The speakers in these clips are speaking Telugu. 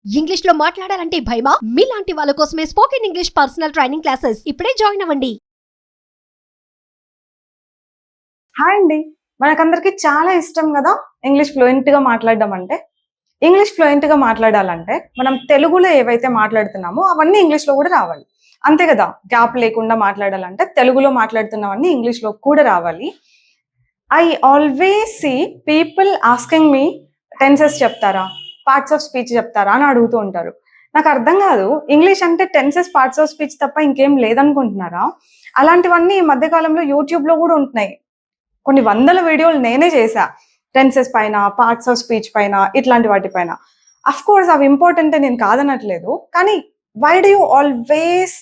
ఇంగ్లీష్ లో మాట్లాడాలంటే భయమా? మీలాంటి వాళ్ళ కోసమే spoken English personal training classes ఇప్పుడే జాయిన్ అవ్వండి. హాయ్ అండి, మనకందరికి చాలా ఇష్టం కదా ఇంగ్లీష్ ఫ్లూయెంట్ గా మాట్లాడడం అంటే. ఇంగ్లీష్ ఫ్లూయెంట్ గా మాట్లాడాలంటే మనం తెలుగులో ఏవైతే మాట్లాడుతున్నామో అవన్నీ ఇంగ్లీష్ లో కూడా రావాలి, అంతే కదా. గ్యాప్ లేకుండా మాట్లాడాలంటే తెలుగులో మాట్లాడుతున్నవన్నీ ఇంగ్లీష్ లో కూడా రావాలి. I always see people asking me tenses చెప్తారా, పార్ట్స్ ఆఫ్ స్పీచ్ చెప్తారా అని అడుగుతూ ఉంటారు. నాకు అర్థం కాదు, ఇంగ్లీష్ అంటే టెన్సెస్ పార్ట్స్ ఆఫ్ స్పీచ్ తప్ప ఇంకేం లేదనుకుంటున్నారా? అలాంటివన్నీ ఈ మధ్యకాలంలో యూట్యూబ్లో కూడా ఉంటున్నాయి. కొన్ని వందల వీడియోలు నేనే చేశా, టెన్సెస్ పైన, పార్ట్స్ ఆఫ్ స్పీచ్ పైన, ఇట్లాంటి వాటిపైన. అఫ్ కోర్స్ అవి ఇంపార్టెంట్ నేను కాదనట్లేదు, కానీ why do you always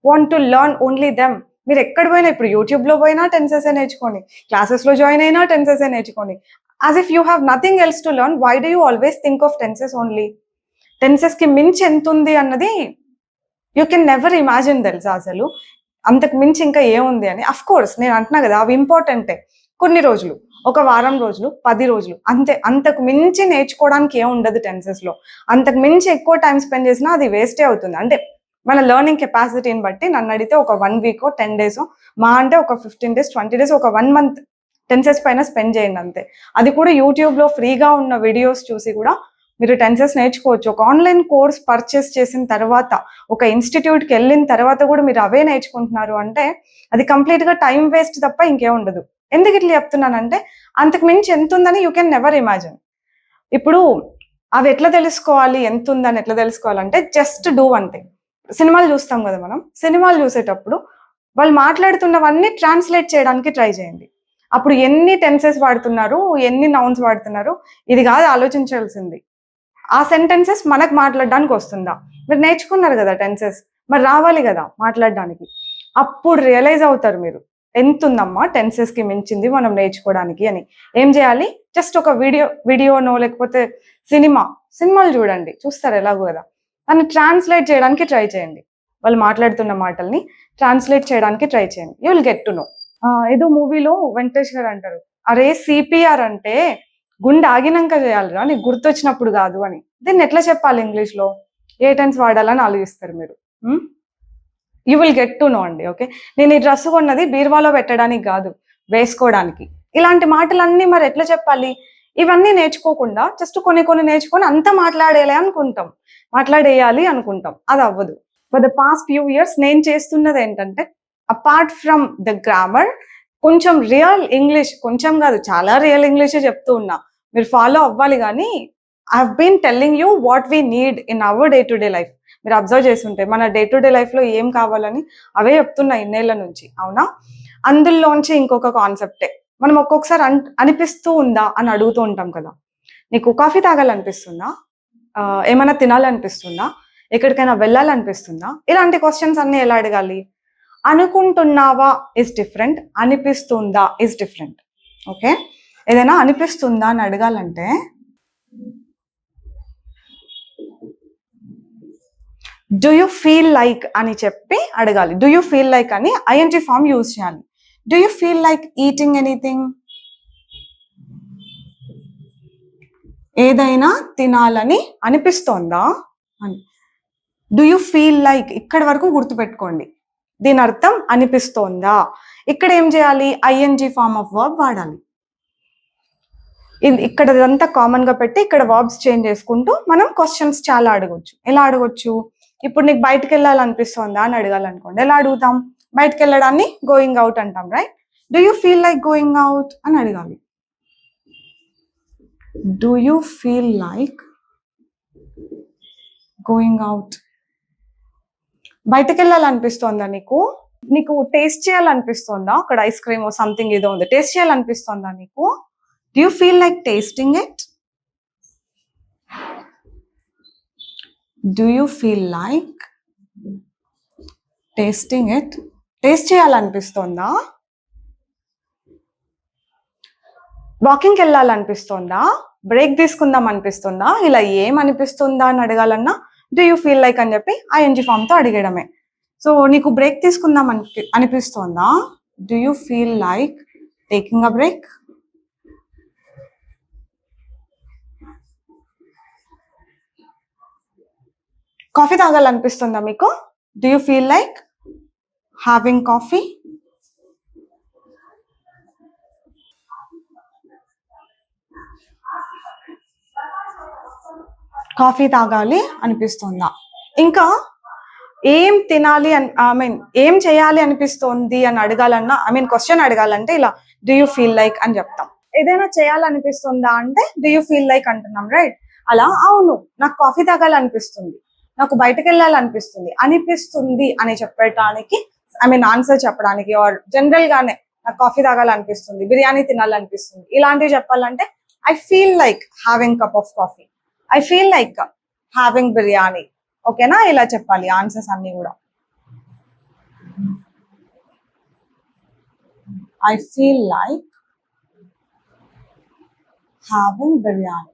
want to learn only them? మీరు ఎక్కడ పోయినా, ఇప్పుడు యూట్యూబ్లో పోయినా టెన్సెసే నేర్చుకోండి, క్లాసెస్లో జాయిన్ అయినా టెన్సెసే నేర్చుకోండి. As if you have nothing else to learn, why do you always think of tenses only? టెన్సెస్కి మించి ఎంత ఉంది అన్నది యూ కెన్ నెవర్ ఇమాజిన్, తెలుసా అసలు అంతకు మించి ఇంకా ఏముంది అని. అఫ్ కోర్స్ నేను అంటున్నా కదా, అవి ఇంపార్టెంటే. కొన్ని రోజులు, ఒక వారం రోజులు, 10 రోజులు, అంతే. అంతకు మించి నేర్చుకోవడానికి ఏం ఉండదు టెన్సెస్లో. అంతకు మించి ఎక్కువ టైం స్పెండ్ చేసినా అది వేస్టే అవుతుంది. అంటే మన లెర్నింగ్ కెపాసిటీని బట్టి నన్ను అడిగితే ఒక 1 వీక్ 10 days, మా అంటే ఒక 15 days 20 days, ఒక 1 month టెన్సెస్ పైన స్పెండ్ చేయండి అంతే. అది కూడా యూట్యూబ్లో ఫ్రీగా ఉన్న వీడియోస్ చూసి కూడా మీరు టెన్సెస్ నేర్చుకోవచ్చు. ఒక ఆన్లైన్ కోర్స్ పర్చేస్ చేసిన తర్వాత, ఒక ఇన్స్టిట్యూట్కి వెళ్ళిన తర్వాత కూడా మీరు అవే నేర్చుకుంటున్నారు అంటే అది కంప్లీట్గా టైం వేస్ట్ తప్ప ఇంకేం ఉండదు. ఎందుకు ఇట్లా చెప్తున్నానంటే, అంతకు మించి ఎంత ఉందని యూ కెన్ నెవర్ ఇమాజిన్. ఇప్పుడు అవి ఎట్లా తెలుసుకోవాలి, ఎంత ఉందని ఎట్లా తెలుసుకోవాలంటే, జస్ట్ డూ వన్ థింగ్. సినిమాలు చూస్తాం కదా మనం, సినిమాలు చూసేటప్పుడు వాళ్ళు మాట్లాడుతున్నవన్నీ ట్రాన్స్లేట్ చేయడానికి ట్రై చేయండి. అప్పుడు ఎన్ని టెన్సెస్ వాడుతున్నారు, ఎన్ని నౌన్స్ వాడుతున్నారు, ఇది కాదు ఆలోచించాల్సింది. ఆ సెంటెన్సెస్ మనకు మాట్లాడడానికి వస్తుందా? మీరు నేర్చుకున్నారు కదా టెన్సెస్, మరి రావాలి కదా మాట్లాడడానికి. అప్పుడు రియలైజ్ అవుతారు మీరు, ఎంత ఉందమ్మా టెన్సెస్కి మించింది మనం నేర్చుకోవడానికి అని. ఏం చేయాలి? జస్ట్ ఒక వీడియోనో లేకపోతే సినిమాలు చూడండి, చూస్తారు ఎలాగో కదా. దాన్ని ట్రాన్స్లేట్ చేయడానికి ట్రై చేయండి. వాళ్ళు మాట్లాడుతున్న మాటల్ని ట్రాన్స్లేట్ చేయడానికి ట్రై చేయండి. You will get to know. ఏదో మూవీలో వెంకటేష్ గారు అంటారు, అరే సిపిఆర్ అంటే గుండె ఆగినాక చేయాలిరా, నీకు గుర్తొచ్చినప్పుడు కాదు అని. దీన్ని ఎట్లా చెప్పాలి ఇంగ్లీష్లో, ఏ టెన్స్ వాడాలని ఆలోచిస్తారు మీరు. You will get to know అండి. ఓకే, నేను ఈ డ్రెస్ కొన్నది బీరువాలో పెట్టడానికి కాదు, వేసుకోవడానికి. ఇలాంటి మాటలన్నీ మరి ఎట్లా చెప్పాలి? ఇవన్నీ నేర్చుకోకుండా జస్ట్ కొన్ని నేర్చుకొని అంతా మాట్లాడేయాలి అనుకుంటాం. అది అవ్వదు. For the past few years నేను చేస్తున్నది ఏంటంటే, అపార్ట్ ఫ్రమ్ ద గ్రామర్, కొంచెం రియల్ ఇంగ్లీష్, కొంచెం కాదు చాలా రియల్ ఇంగ్లీషే చెప్తూ ఉన్నా. మీరు ఫాలో అవ్వాలి. కానీ I have been telling you what we need in our day to day life. మీరు అబ్జర్వ్ చేస్తుంటే మన డే టు డే లైఫ్లో ఏం కావాలని అవే చెప్తున్నా ఇన్నేళ్ల నుంచి, అవునా? అందులోంచి ఇంకొక కాన్సెప్టే. మనం ఒక్కొక్కసారి అనిపిస్తూ ఉందా అని అడుగుతూ ఉంటాం కదా. నీకు కాఫీ తాగాలనిపిస్తుందా, ఏమైనా తినాలనిపిస్తుందా, ఎక్కడికైనా వెళ్ళాలనిపిస్తుందా? ఇలాంటి క్వశ్చన్స్ అన్నీ ఎలా అడగాలి? అనుకుంటున్నావా ఇస్ డిఫరెంట్, అనిపిస్తుందా ఇస్ డిఫరెంట్. ఓకే, ఏదైనా అనిపిస్తుందా అని అడగాలంటే డూ యూ ఫీల్ లైక్ అని చెప్పి అడగాలి. డూ యూ ఫీల్ లైక్ అని ఐఎన్జీ ఫామ్ యూజ్ చేయాలి. Do you feel like eating anything? ఏదైనా తినాలని అనిపిస్తోందా అని. డూ యూ ఫీల్ లైక్, ఇక్కడి వరకు గుర్తుపెట్టుకోండి. దీని అర్థం అనిపిస్తోందా. ఇక్కడ ఏం చేయాలి? ఐఎన్జీ ఫామ్ ఆఫ్ వర్బ్ వాడాలి. ఇక్కడ ఇదంతా కామన్గా పెట్టి ఇక్కడ వర్బ్స్ చేంజ్ చేసుకుంటూ మనం క్వశ్చన్స్ చాలా అడగొచ్చు. ఎలా అడగొచ్చు? ఇప్పుడు నీకు బయటకు వెళ్ళాలనిపిస్తుందా అని అడగాలనుకోండి, ఎలా అడుగుతాం? బయటకు వెళ్ళడాన్ని గోయింగ్ అవుట్ అంటాం, right? Do you feel like going out అని అడగాలి. Do you feel like going out. బయటకు వెళ్ళాలనిపిస్తోందా నీకు టేస్ట్ చేయాలనిపిస్తోందా? అక్కడ ఐస్ క్రీమ్ సంథింగ్ ఏదో ఉంది, టేస్ట్ చేయాలనిపిస్తోందా నీకు? Do you feel like tasting it? Do you feel like tasting it? Taste చేయాలనిపిస్తోందా? వాకింగ్కి వెళ్ళాలనిపిస్తోందా? బ్రేక్ తీసుకుందాం అనిపిస్తుందా? ఇలా ఏమనిపిస్తుందా అని అడగాలన్నా డూ యూ ఫీల్ లైక్ అని చెప్పి ఐఎన్జీ ఫామ్తో అడిగడమే. సో నీకు బ్రేక్ తీసుకుందాం అనిపిస్తోందా? Do you feel like taking a break? Coffee తాగాలనిపిస్తుందా మీకు? Do you feel like having coffee? Coffee తాగాలి అనిపిస్తుందా? ఇంకా ఏం తినాలి అని ఏం చేయాలి అనిపిస్తుంది అని అడగాలన్నా క్వశ్చన్ అడగాలంటే ఇలా డూ యూ ఫీల్ లైక్ అని చెప్తాం. ఏదైనా చేయాలనిపిస్తుందా అంటే డూ యూ ఫీల్ లైక్ అంటున్నాం, రైట్? అలా అవును నాకు కాఫీ తాగాలనిపిస్తుంది, నాకు బయటకు వెళ్ళాలనిపిస్తుంది అని చెప్పడానికి ఆన్సర్ చెప్పడానికి, ఆర్ జనరల్ గానే నాకు కాఫీ తాగాలనిపిస్తుంది, బిర్యానీ తినాలనిపిస్తుంది, ఇలాంటివి చెప్పాలంటే I feel like having cup of coffee, I feel like having biryani. ఓకేనా? ఇలా చెప్పాలి ఆన్సర్స్ అన్ని కూడా. I feel like having biryani.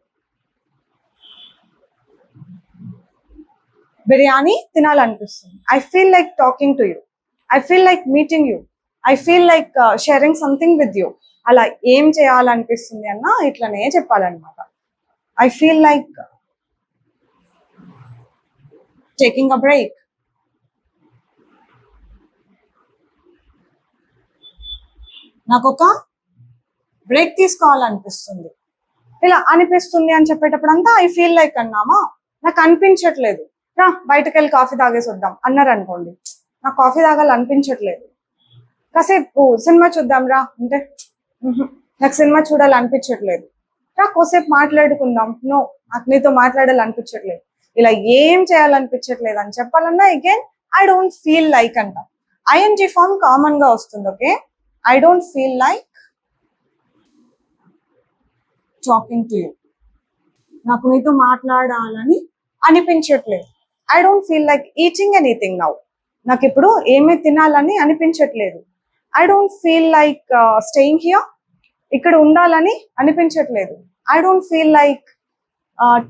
Biryani తినాలనిపిస్తుంది. I feel like talking to you, I feel like meeting you, I feel like sharing something with you. అలా ఏం చేయాలనిపిస్తుంది అన్న ఇట్లనే చెప్పాలన్నమాట. I feel like taking a break. నాకు ఒక బ్రేక్ తీసుకోవాలనిపిస్తుంది. ఇలా అనిపిస్తుంది అని చెప్పేటప్పుడు అంతా ఐ ఫీల్ లైక్ అన్నామా, నాకు అనిపించట్లేదు, రా బయటకు వెళ్ళి కాఫీ తాగేసి వద్దాం అన్నారు అనుకోండి, నాకు కాఫీ తాగాలనిపించట్లేదు, కాసేపు సినిమా చూద్దాం రా అంటే నాకు సినిమా చూడాలనిపించట్లేదు, రా కోసేపు మాట్లాడుకుందాం, నో నాకు నీతో మాట్లాడాలనిపించట్లేదు, ఇలా ఏం చేయాలనిపించట్లేదు అని చెప్పాలన్నా again I don't feel like అంట. ఐఎన్జీ ఫామ్ కామన్ గా వస్తుంది. Okay, I don't feel like talking to you, నాకు నీతో మాట్లాడాలని అనిపించట్లేదు. I don't feel like eating anything now, నాకు ఇప్పుడు ఏమీ తినాలని అనిపించట్లేదు. I don't feel like staying here, ఇక్కడ ఉండాలని అనిపించట్లేదు. I don't feel like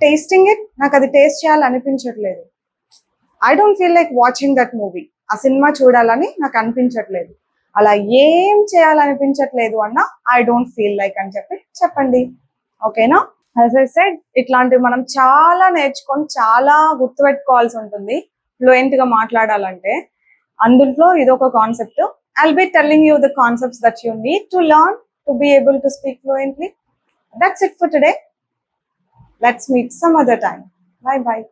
tasting it, నాకు అది టేస్ట్ చేయాలనిపించట్లేదు. I don't feel like watching that movie, ఆ సినిమా చూడాలని నాకు అనిపించట్లేదు. అలా ఏం చేయాలనిపించట్లేదు అన్న ఐ డోంట్ ఫీల్ లైక్ అని చెప్పండి. ఓకేనా? యాజ్ ఐ సెడ్, ఇట్లాంటివి మనం చాలా నేర్చుకొని చాలా గుర్తుపెట్టుకోవాల్సి ఉంటుంది ఫ్లూయెంట్ గా మాట్లాడాలంటే. అందులో ఇదొక concept. I'll be telling you the concepts that you need to learn to be able to speak fluently. That's it for today. Let's meet some other time. Bye bye.